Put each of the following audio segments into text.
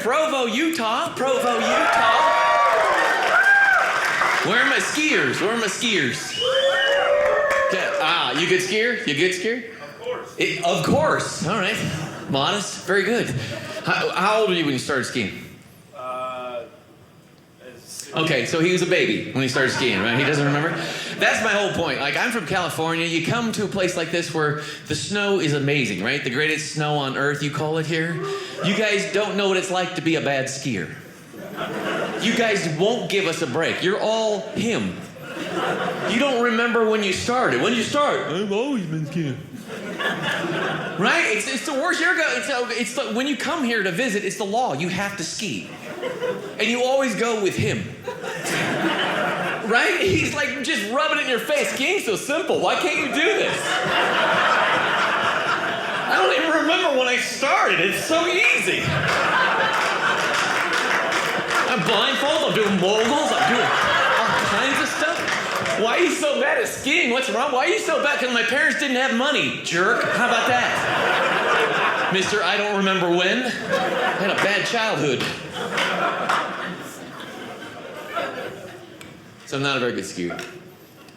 Provo, Utah. Provo, Utah. Where are my skiers? Where are my skiers? You good skier? You good skier? Of course. Of course. All right. Modest. Very good. How old were you when you started skiing? Okay, so he was a baby when he started skiing, right? He doesn't remember? That's my whole point. Like, I'm from California. You come to a place like this where the snow is amazing, right? The greatest snow on earth, you call it here. You guys don't know what it's like to be a bad skier. You guys won't give us a break. You're all him. You don't remember when you started. When did you start? I've always been skiing. Right? It's the worst. It's when you come here to visit, it's the law. You have to ski. And you always go with him. Right? He's like just rubbing it in your face. Skiing's so simple. Why can't you do this? I don't even remember when I started. It's so easy. I'm blindfolded. I'm doing moguls. I'm doing all kinds of stuff. Why are you so bad at skiing? What's wrong? Why are you so bad? Because my parents didn't have money, jerk. How about that? Mister, I don't remember when. I had a bad childhood. So I'm not a very good skier.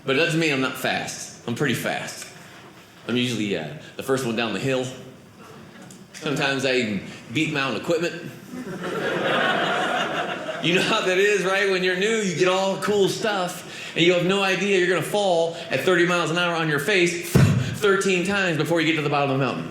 But it doesn't mean I'm not fast. I'm pretty fast. I'm usually the first one down the hill. Sometimes I even beat my own equipment. You know how that is, right? When you're new, you get all cool stuff, and you have no idea you're going to fall at 30 miles an hour on your face 13 times before you get to the bottom of the mountain.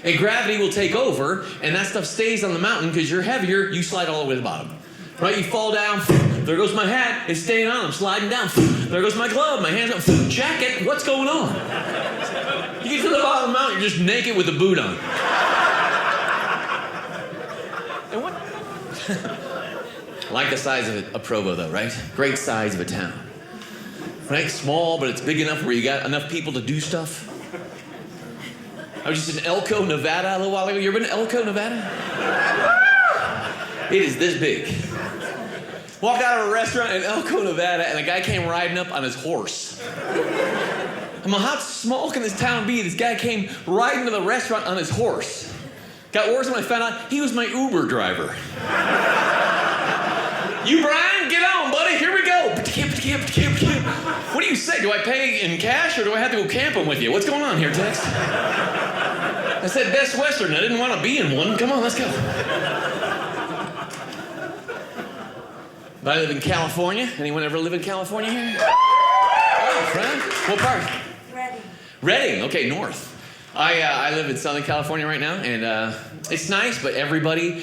And gravity will take over, and that stuff stays on the mountain because you're heavier, you slide all the way to the bottom. Right? You fall down, there goes my hat, it's staying on, I'm sliding down. There goes my glove, my hands up, jacket, what's going on? You get to the bottom of the mountain, you're just naked with a boot on. And what? Like the size of a Provo, though, right? Great size of a town. Right? Small, but it's big enough where you got enough people to do stuff. I was just in Elko, Nevada a little while ago. You ever been to Elko, Nevada? It is this big. Walked out of a restaurant in Elko, Nevada, and a guy came riding up on his horse. I'm like, how small can this town be? This guy came riding to the restaurant on his horse. Got worse when I found out he was my Uber driver. You, Bryan, get on, buddy. Here we go. What do you say? Do I pay in cash or do I have to go camping with you? What's going on here, Tex? I said Best Western. I didn't want to be in one. Come on, let's go. I live in California. Anyone ever live in California here? Oh, friend. What part? Redding. Okay, north. I live in Southern California right now, and it's nice, but everybody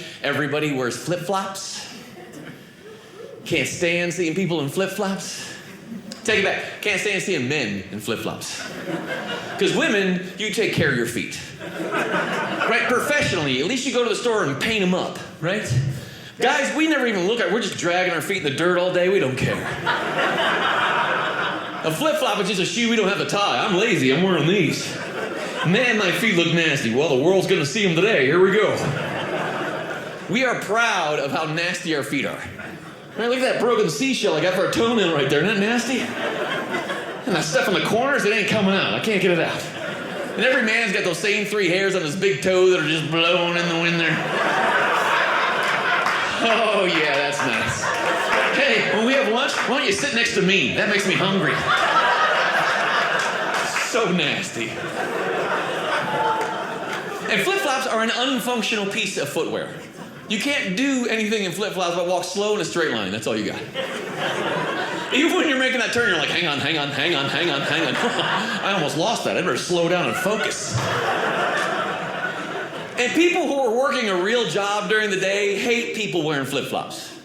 wears flip-flops. Can't stand seeing people in flip-flops. Take it back. Can't stand seeing men in flip-flops. Because women, you take care of your feet. Right? Professionally, at least you go to the store and paint them up, right? Guys, we never even look at it. We're just dragging our feet in the dirt all day. We don't care. A flip-flop is just a shoe. We don't have to tie. I'm lazy. I'm wearing these. Man, my feet look nasty. Well, the world's going to see them today. Here we go. We are proud of how nasty our feet are. Right, look at that broken seashell I got for a toenail right there. Isn't that nasty? And that stuff in the corners, it ain't coming out. I can't get it out. And every man's got those same 3 hairs on his big toe that are just blowing in the wind there. Oh, yeah, that's nice. Hey, when we have lunch, why don't you sit next to me? That makes me hungry. So nasty. And flip-flops are an unfunctional piece of footwear. You can't do anything in flip-flops but walk slow in a straight line. That's all you got. Even when you're making that turn, you're like, hang on. I almost lost that. I better slow down and focus. And people who are working a real job during the day hate people wearing flip-flops.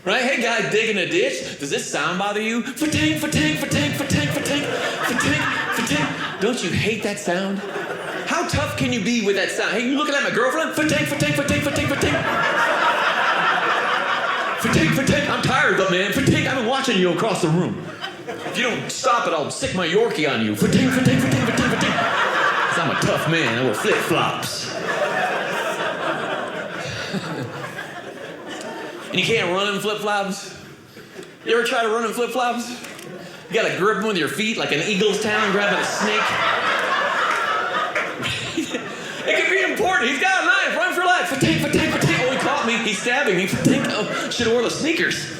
Right? Hey, guy digging a ditch. Does this sound bother you? Fa-ting. Don't you hate that sound? How tough can you be with that sound? Hey, you looking at my girlfriend? Fa-ting. I'm tired though, man. Fa-ting. I've been watching you across the room. If you don't stop it, I'll stick my Yorkie on you. Fa-ting. Because I'm a tough man. I wear flip-flops. And you can't run in flip-flops? You ever try to run in flip-flops? You gotta grip them with your feet like an eagle's talon grabbing a snake. It could be important. He's got a knife. Run for your life. Fa-ting. Oh, he caught me. He's stabbing me. Oh, should have worn the sneakers.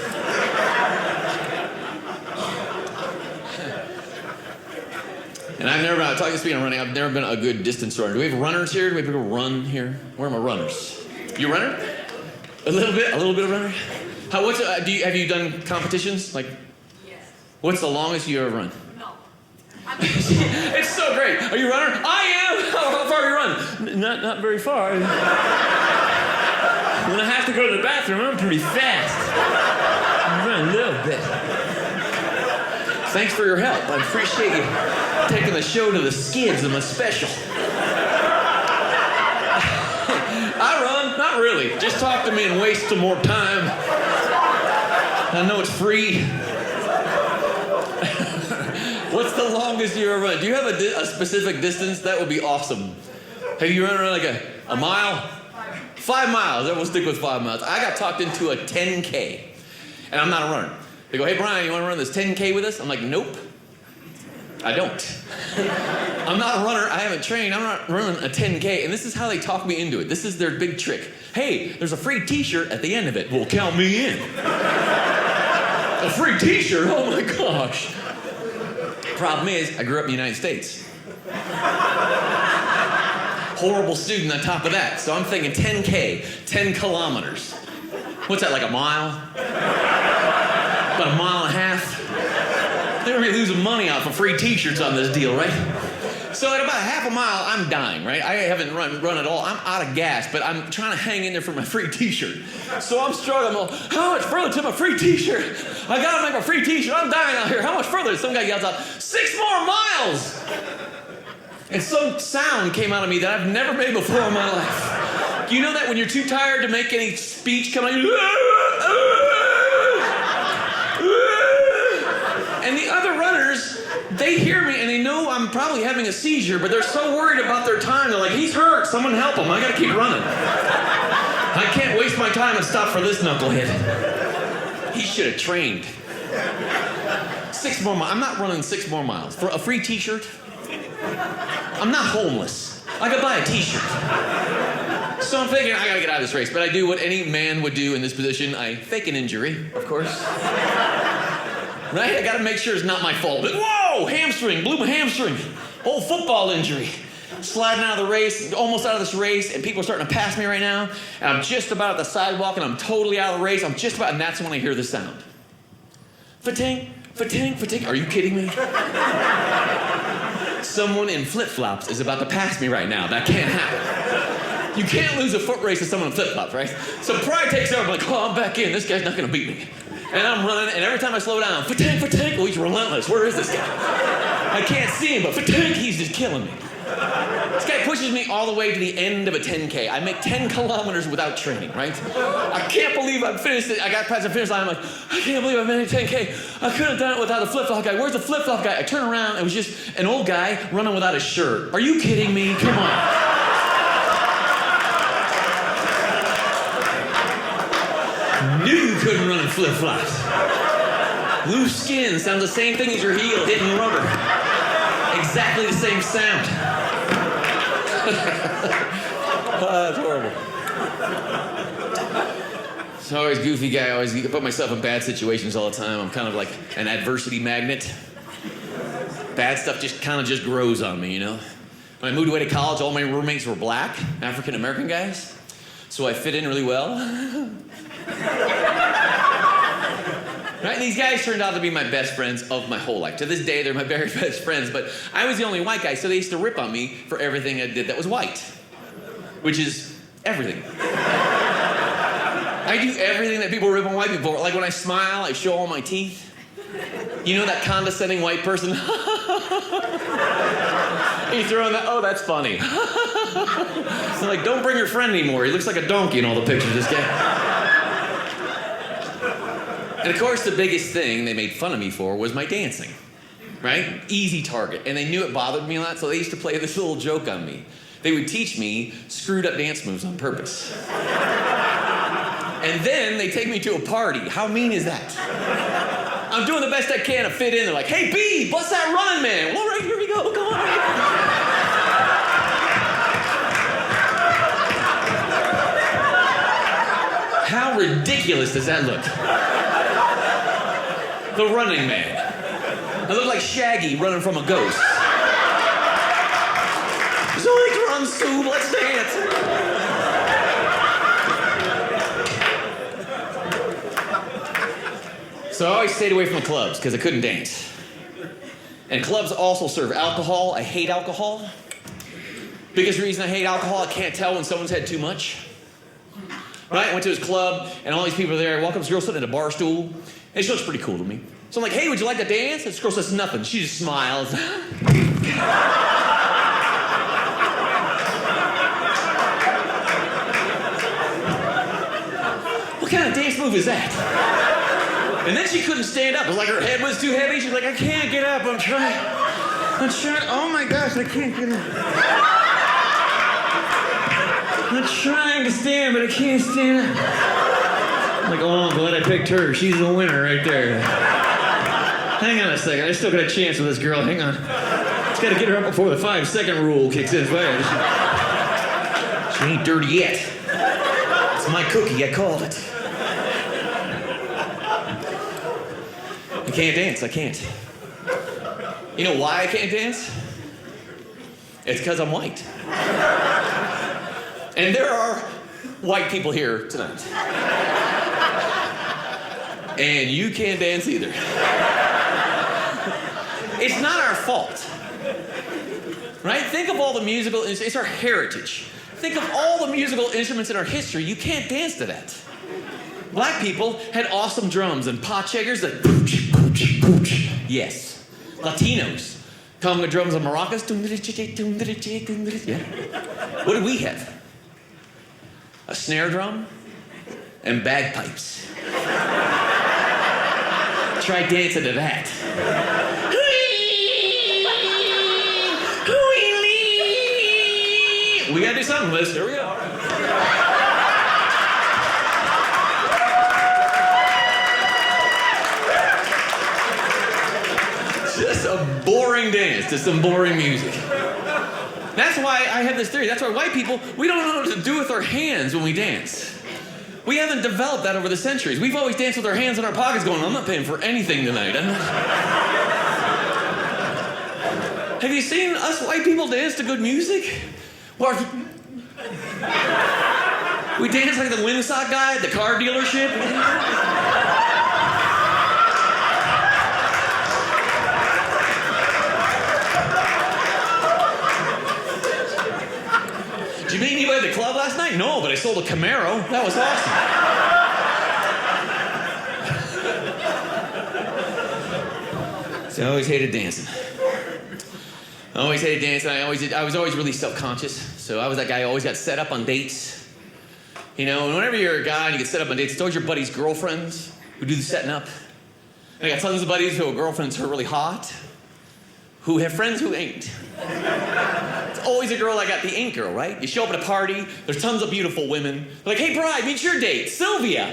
And I've never been, talking speaking of running, I've never been a good distance runner. Do we have runners here? Do we have people who run here? Where are my runners? You a runner? A little bit of runner? Have you done competitions? Like, yes. What's the longest you ever run? No. It's so great. Are you a runner? I am. How far do you run? Not very far. When I have to go to the bathroom, I'm pretty fast. I run a little bit. Thanks for your help. I appreciate you taking the show to the skids of my special. I run, not really. Just talk to me and waste some more time. I know it's free. What's the longest you ever run? Do you have a specific distance? That would be awesome. Have you run around like a mile? 5 miles. Everyone stick with 5 miles. I got talked into a 10K, and I'm not a runner. They go, hey, Bryan, you want to run this 10K with us? I'm like, nope. I don't. I'm not a runner. I haven't trained. I'm not running a 10K. And this is how they talk me into it. This is their big trick. Hey, there's a free t-shirt at the end of it. Well, count me in. A free t-shirt? Oh, my gosh. Problem is, I grew up in the United States. Horrible student on top of that. So I'm thinking 10K, 10 kilometers. What's that, like a mile? About a mile and a half? They're gonna be losing money off of free t-shirts on this deal, right? So at about half a mile, I'm dying, right? I haven't run at all. I'm out of gas, but I'm trying to hang in there for my free t-shirt. So I'm struggling. I'm like, how much further to my free t-shirt? I gotta make my free t-shirt. I'm dying out here. How much further? Some guy yells out, 6 more miles! And some sound came out of me that I've never made before in my life. You know that when you're too tired to make any speech come out, and the other runners, they hear me and they know I'm probably having a seizure, but they're so worried about their time. They're like, he's hurt. Someone help him. I gotta keep running. I can't waste my time and stop for this knucklehead. He should have trained. 6 more miles. I'm not running 6 more miles. For a free t-shirt? I'm not homeless. I could buy a t-shirt. So I'm thinking, I gotta get out of this race. But I do what any man would do in this position. I fake an injury, of course. Right? I gotta make sure it's not my fault. But whoa, hamstring, blew my hamstring. Whole football injury. Sliding out of the race, almost out of this race, and people are starting to pass me right now. And I'm just about at the sidewalk, and I'm totally out of the race. I'm just about, and that's when I hear the sound. Fa-ting, fa-ting, fa-ting. Are you kidding me? Someone in flip-flops is about to pass me right now. That can't happen. You can't lose a foot race to someone in flip-flops, right? So pride takes over. I'm like, oh, I'm back in. This guy's not gonna beat me. And I'm running, and every time I slow down, fa-ting, fa-ting. Oh, he's relentless. Where is this guy? I can't see him, but fa-ting, he's just killing me. This guy pushes me all the way to the end of a 10K. I make 10 kilometers without training, right? I can't believe I finished it. I got past the finish line. I'm like, I can't believe I made a 10K. I couldn't have done it without the flip-flop guy. Where's the flip-flop guy? I turn around. It was just an old guy running without a shirt. Are you kidding me? Come on. Knew you couldn't run in flip-flops. Loose skin sounds the same thing as your heel hitting rubber. Exactly the same sound. Oh, that's horrible. So always goofy guy. I always put myself in bad situations all the time. I'm kind of like an adversity magnet. Bad stuff just kind of just grows on me, you know? When I moved away to college, all my roommates were black, African-American guys. So I fit in really well. Right? These guys turned out to be my best friends of my whole life. To this day, they're my very best friends, but I was the only white guy, so they used to rip on me for everything I did that was white, which is everything. I do everything that people rip on white people for. Like when I smile, I show all my teeth. You know that condescending white person? You throw in that, oh, that's funny. So like, don't bring your friend anymore. He looks like a donkey in all the pictures, this guy. And of course, the biggest thing they made fun of me for was my dancing, right? Easy target. And they knew it bothered me a lot, so they used to play this little joke on me. They would teach me screwed up dance moves on purpose. And then they take me to a party. How mean is that? I'm doing the best I can to fit in. They're like, hey, B, bust that running man. Well, all right, here we go. Come on. How ridiculous does that look? The Running Man. I look like Shaggy running from a ghost. Zoinks, run, Sue, let's dance. So I always stayed away from the clubs because I couldn't dance. And clubs also serve alcohol. I hate alcohol. Biggest reason I hate alcohol, I can't tell when someone's had too much. Right? I went to his club, and all these people are there. I walk up, this girl sitting at a bar stool, and she looks pretty cool to me. So I'm like, hey, would you like to dance? And this girl says nothing. She just smiles. What kind of dance move is that? And then she couldn't stand up. It was like her head was too heavy. She's like, I can't get up. I'm trying. Oh my gosh, I can't get up. I'm trying to stand, but I can't stand up. I'm like, oh, I'm glad I picked her. She's the winner right there. Hang on a second. I still got a chance with this girl. Hang on. Just got to get her up before the 5-second rule kicks in. She ain't dirty yet. It's my cookie. I called it. I can't dance. I can't. You know why I can't dance? It's because I'm white. And there are white people here tonight. And you can't dance either. It's not our fault. Right? Think of all the musical, it's our heritage. Think of all the musical instruments in our history. You can't dance to that. Black people had awesome drums and pot shakers that yes. Latinos, conga drums and maracas. Yeah. What did we have? A snare drum and bagpipes. Try dancing to that. We gotta do something, Liz. Here we go. Just a boring dance to some boring music. That's why I have this theory. That's why white people, we don't know what to do with our hands when we dance. We haven't developed that over the centuries. We've always danced with our hands in our pockets going, I'm not paying for anything tonight. Have you seen us white people dance to good music? Or we dance like the windsock guy at the car dealership. Did you meet anybody at the club last night? No, but I sold a Camaro. That was awesome. So I always hated dancing. I was always really self-conscious. So I was that guy who always got set up on dates. You know, and whenever you're a guy and you get set up on dates, it's always your buddy's girlfriends who do the setting up. And I got tons of buddies who have girlfriends who are really hot, who have friends who ain't. It's always a girl like that, the ain't girl, right? You show up at a party, there's tons of beautiful women. They're like, hey, bride, meet your date, Sylvia.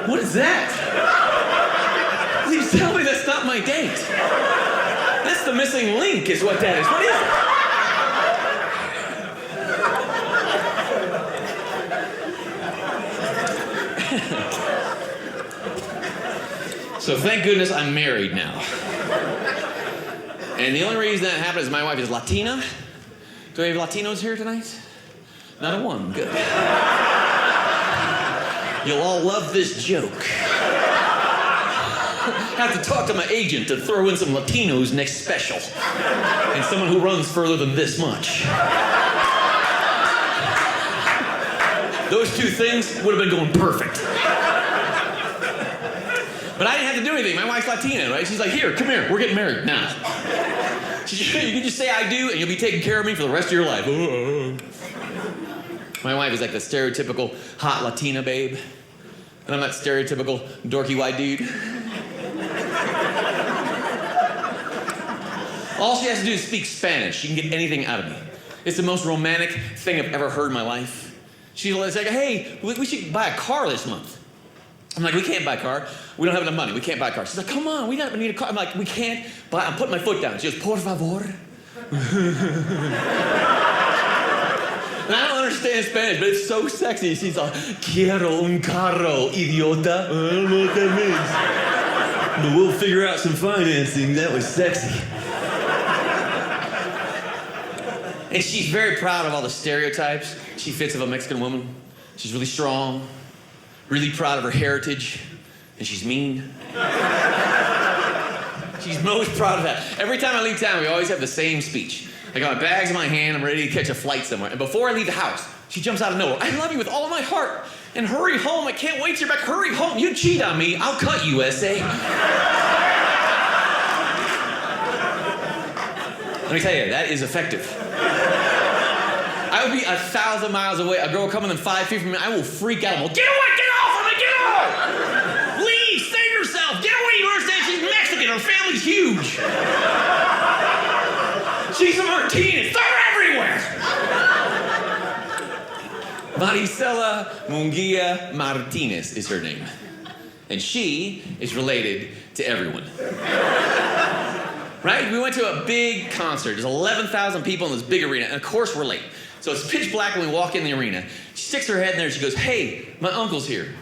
What is that? Please tell me that's not my date. That's the missing link is what that is. What is it? So thank goodness I'm married now. And the only reason that happened is my wife is Latina. Do we have Latinos here tonight? Not a one. Good. You'll all love this joke. I have to talk to my agent to throw in some Latinos next special. And someone who runs further than this much. Those two things would have been going perfect. But I didn't have to do anything. My wife's Latina, right? She's like, here, come here. We're getting married now. You can just say I do, and you'll be taking care of me for the rest of your life. My wife is like the stereotypical hot Latina babe. And I'm that stereotypical dorky white dude. All she has to do is speak Spanish. She can get anything out of me. It's the most romantic thing I've ever heard in my life. She's like, hey, we should buy a car this month. I'm like, we can't buy a car. We don't have enough money. We can't buy a car. She's like, come on, we don't need a car. I'm like, we can't buy. I'm putting my foot down. She goes, por favor. And I don't understand Spanish, but it's so sexy. She's like, quiero un carro, idiota. I don't know what that means. But we'll figure out some financing. That was sexy. And she's very proud of all the stereotypes she fits of a Mexican woman. She's really strong, really proud of her heritage, and she's mean. She's most proud of that. Every time I leave town, we always have the same speech. I got my bags in my hand, I'm ready to catch a flight somewhere. And before I leave the house, she jumps out of nowhere. I love you with all of my heart. And hurry home, I can't wait till you're back. Hurry home, you cheat on me, I'll cut you, USA. Let me tell you, that is effective. I would be 1,000 miles away. A girl coming in 5 feet from me, I will freak out. Get away, get off of me, get off! Leave, save yourself, get away, you understand? She's Mexican, her family's huge. She's a Martinez, they're everywhere! Maricela Munguia Martinez is her name. And she is related to everyone. Right? We went to a big concert. There's 11,000 people in this big arena, and of course we're late. So it's pitch black when we walk in the arena. She sticks her head in there and she goes, hey, my uncle's here.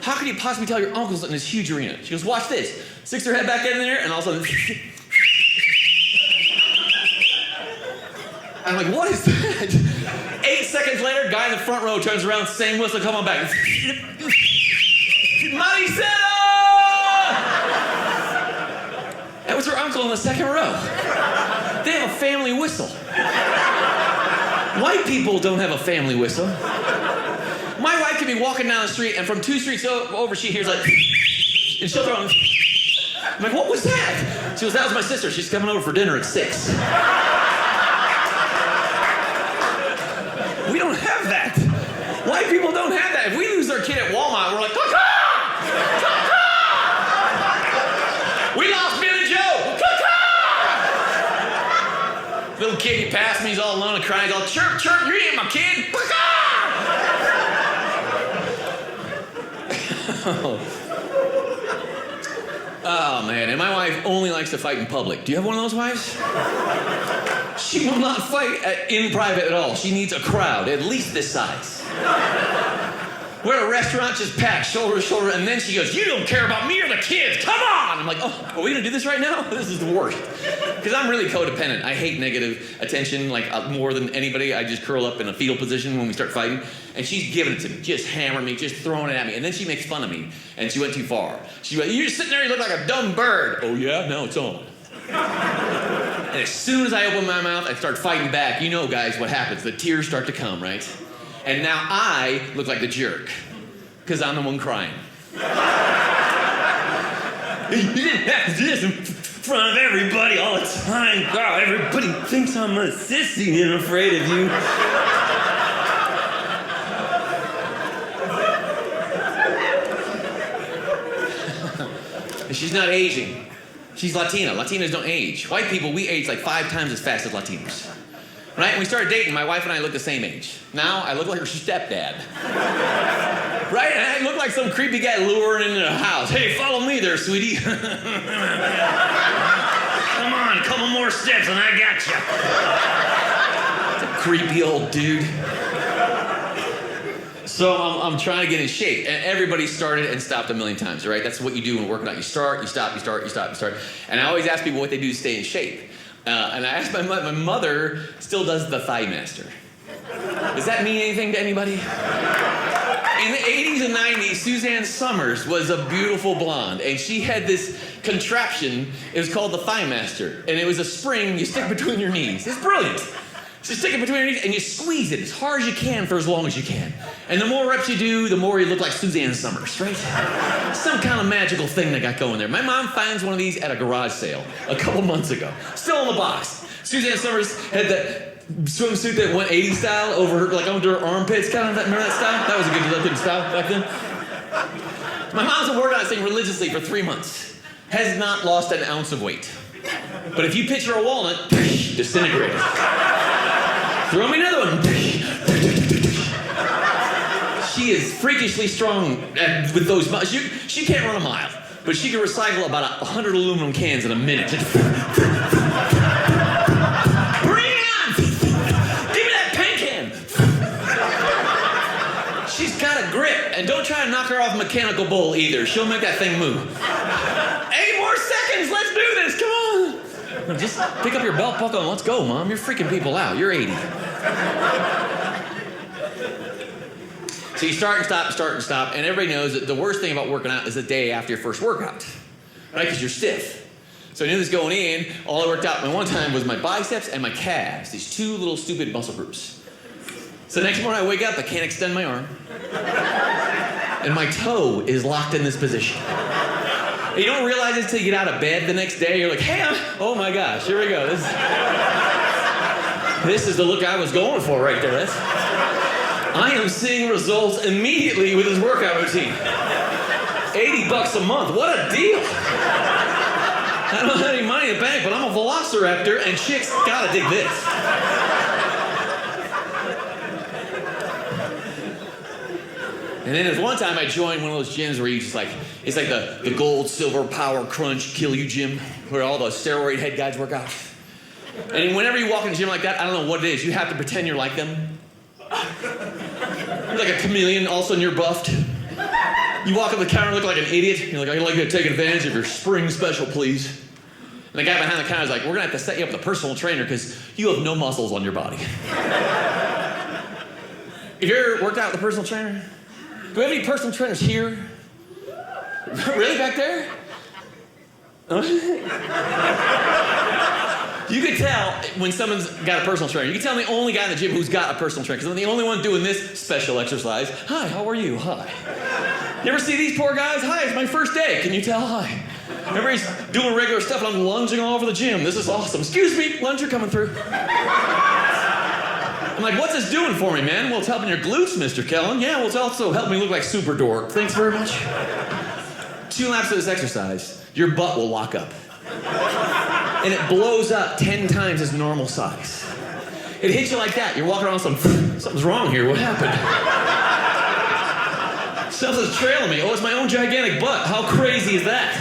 How could you possibly tell your uncle's in this huge arena? She goes, watch this. Sticks her head back in there, and all of a sudden, I'm like, what is that? 8 seconds later, guy in the front row turns around, same whistle, come on back. Maricela! That was her uncle in the second row. They have a family whistle. White people don't have a family whistle. My wife can be walking down the street, and from 2 streets over, she hears like, and she'll throw on. I'm like, what was that? She goes, that was my sister. She's coming over for dinner at 6. We don't have that. White people don't have that. If we lose our kid at Walmart, we're like, caw-caw! Caw-caw! We lost Billy Joe! Caw-caw! Little kid, he passed me, he's all alone and crying, he's all, chirp, chirp, you ain't my kid! Caw-caw! Oh, man, and my wife only likes to fight in public. Do you have one of those wives? She will not fight in private at all. She needs a crowd, at least this size. We're at a restaurant, just packed, shoulder to shoulder, and then she goes, you don't care about me or the kids, come on! I'm like, oh, are we gonna do this right now? This is the worst. Because I'm really codependent. I hate negative attention, like more than anybody. I just curl up in a fetal position when we start fighting. And she's giving it to me, just hammering me, just throwing it at me. And then she makes fun of me, and she went too far. She went, you're just sitting there, you look like a dumb bird. Oh yeah, now it's on. And as soon as I open my mouth, I start fighting back. You know, guys, what happens. The tears start to come, right? And now I look like the jerk, because I'm the one crying. You didn't have to do this in front of everybody all the time. God, everybody thinks I'm a sissy and afraid of you. And she's not aging. She's Latina. Latinas don't age. White people, we age like 5 times as fast as Latinos. Right? When we started dating, my wife and I look the same age. Now, I look like her stepdad. Right? And I look like some creepy guy luring into the house. Hey, follow me there, sweetie. Come on, a couple more steps and I got you. It's a creepy old dude. So I'm trying to get in shape. And everybody started and stopped a million times, right? That's what you do when working out. You start, you stop, you start, you stop, you start. And I always ask people what they do to stay in shape. And I asked my mother still does the Thigh Master. Does that mean anything to anybody? In the 80s and 90s, Suzanne Summers was a beautiful blonde, and she had this contraption. It was called the Thigh Master, and it was a spring you stick between your knees. It's brilliant. So you stick it between your knees, and you squeeze it as hard as you can for as long as you can. And the more reps you do, the more you look like Suzanne Summers, right? Some kind of magical thing they got going there. My mom finds one of these at a garage sale a couple months ago. Still in the box. Suzanne Summers had that swimsuit that went 80s style over her, like under her armpits, kind of. Remember that style? That was a good style back then. My mom's been working on this thing religiously for 3 months. Has not lost an ounce of weight. But if you picture a walnut, disintegrated. Throw me another one. She She is freakishly strong with those muscles. She can't run a mile, but she can recycle about 100 aluminum cans in a minute. Bring it on! Give me that paint can! She's got a grip, and don't try to knock her off a mechanical bull either. She'll make that thing move. 8 more seconds, let's do this, come on! Just pick up your belt buckle and let's go, Mom. You're freaking people out. You're 80. So you start and stop, and everybody knows that the worst thing about working out is the day after your first workout, right? Because you're stiff. So I knew this going in. All I worked out one time was my biceps and my calves, these two little stupid muscle groups. So the next morning I wake up, I can't extend my arm, and my toe is locked in this position. And you don't realize it until you get out of bed the next day. You're like, hey, oh my gosh, here we go. This is the look I was going for right there. I am seeing results immediately with this workout routine. $80 a month, what a deal. I don't have any money in the bank, but I'm a velociraptor and chicks gotta dig this. And then there's one time I joined one of those gyms where you just like, it's like the gold, silver, power, crunch, kill you gym, where all the steroid head guys work out. And whenever you walk in a gym like that, I don't know what it is, you have to pretend you're like them. You're like a chameleon, all of a sudden you're buffed. You walk up the counter, look like an idiot. You're like, I'd like you to take advantage of your spring special, please. And the guy behind the counter is like, we're gonna have to set you up with a personal trainer because you have no muscles on your body. Have you ever worked out with a personal trainer? Do we have any personal trainers here? Really, back there? You can tell when someone's got a personal trainer. You can tell I'm the only guy in the gym who's got a personal trainer because I'm the only one doing this special exercise. Hi, how are you? Hi. You ever see these poor guys? Hi, it's my first day. Can you tell? Hi. Everybody's doing regular stuff and I'm lunging all over the gym. This is awesome. Excuse me, lunger coming through. I'm like, what's this doing for me, man? Well, it's helping your glutes, Mr. Kellen. Yeah, well, it's also helping me look like super dork. Thanks very much. 2 laps of this exercise, your butt will lock up. And it blows up 10 times its normal size. It hits you like that. You're walking around something's wrong here. What happened? Something's trailing me. Oh, it's my own gigantic butt. How crazy is that?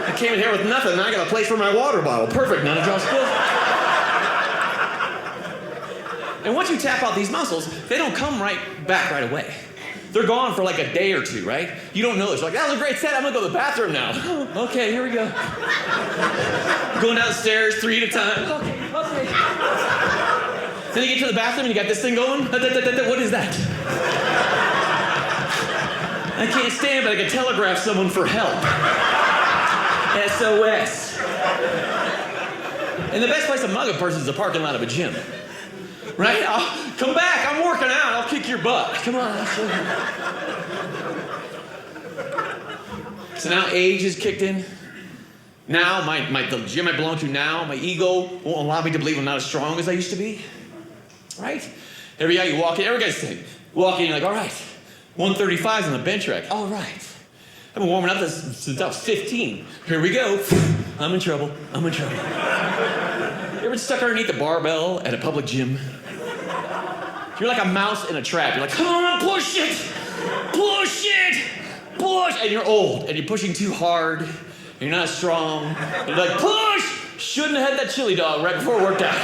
I came in here with nothing, and I got a place for my water bottle. Perfect, none of y'all spill. And once you tap out these muscles, they don't come right back right away. They're gone for like a day or 2, right? You don't know. It's like, that was a great set. I'm gonna go to the bathroom now. Okay, here we go. Going downstairs 3 at a time. Okay. Then you get to the bathroom and you got this thing going. What is that? I can't stand, but I can telegraph someone for help. SOS. And the best place to mug a person is the parking lot of a gym. Right? Come back, I'm working out, I'll kick your butt. Come on, I'll show you. So now age is kicked in. Now, the gym I belong to now, my ego won't allow me to believe I'm not as strong as I used to be. Right? Every guy you walk in, every guy's saying, walk in, you're like, all right, 135's on the bench rack. All right. I've been warming up since I was 15. Here we go. I'm in trouble. You ever been stuck underneath the barbell at a public gym? You're like a mouse in a trap. You're like, come on, push it! And you're old, and you're pushing too hard, and you're not strong. You're like, push! Shouldn't have had that chili dog right before workout.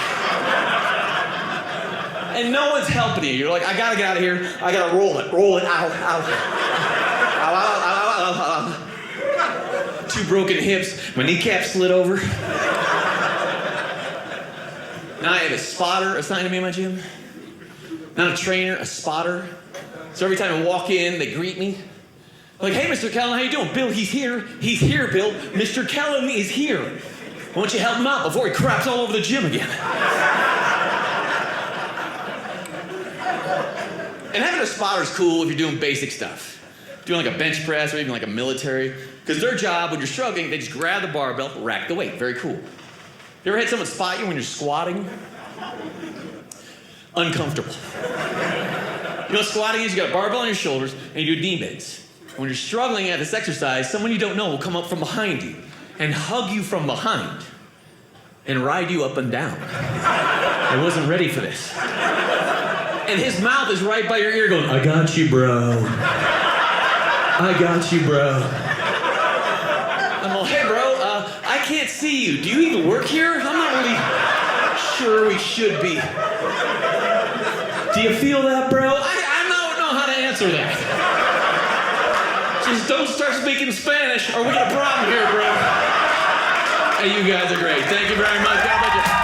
And no one's helping you. You're like, I gotta get out of here. I gotta roll it. Ow. 2 broken hips. My kneecap slid over. Now I have a spotter assigned to me in my gym. Not a trainer, a spotter. So every time I walk in, they greet me. Like, hey, Mr. Kellen, how you doing? Bill, he's here. He's here, Bill. Mr. Kellen is here. Why don't you help him out before he craps all over the gym again? And having a spotter is cool if you're doing basic stuff. Doing like a bench press or even like a military. Because their job, when you're struggling, they just grab the barbell, rack the weight. Very cool. You ever had someone spot you when you're squatting? Uncomfortable. You know what squatting is? You got a barbell on your shoulders and you do knee bends. When you're struggling at this exercise, someone you don't know will come up from behind you and hug you from behind and ride you up and down. I wasn't ready for this. And his mouth is right by your ear going, I got you, bro. I got you, bro. I'm like, hey, bro, I can't see you. Do you even work here? I'm not really sure we should be. Do you feel that, bro? I don't know how to answer that. Just don't start speaking Spanish or we got a problem here, bro. Hey, you guys are great. Thank you very much. God bless you.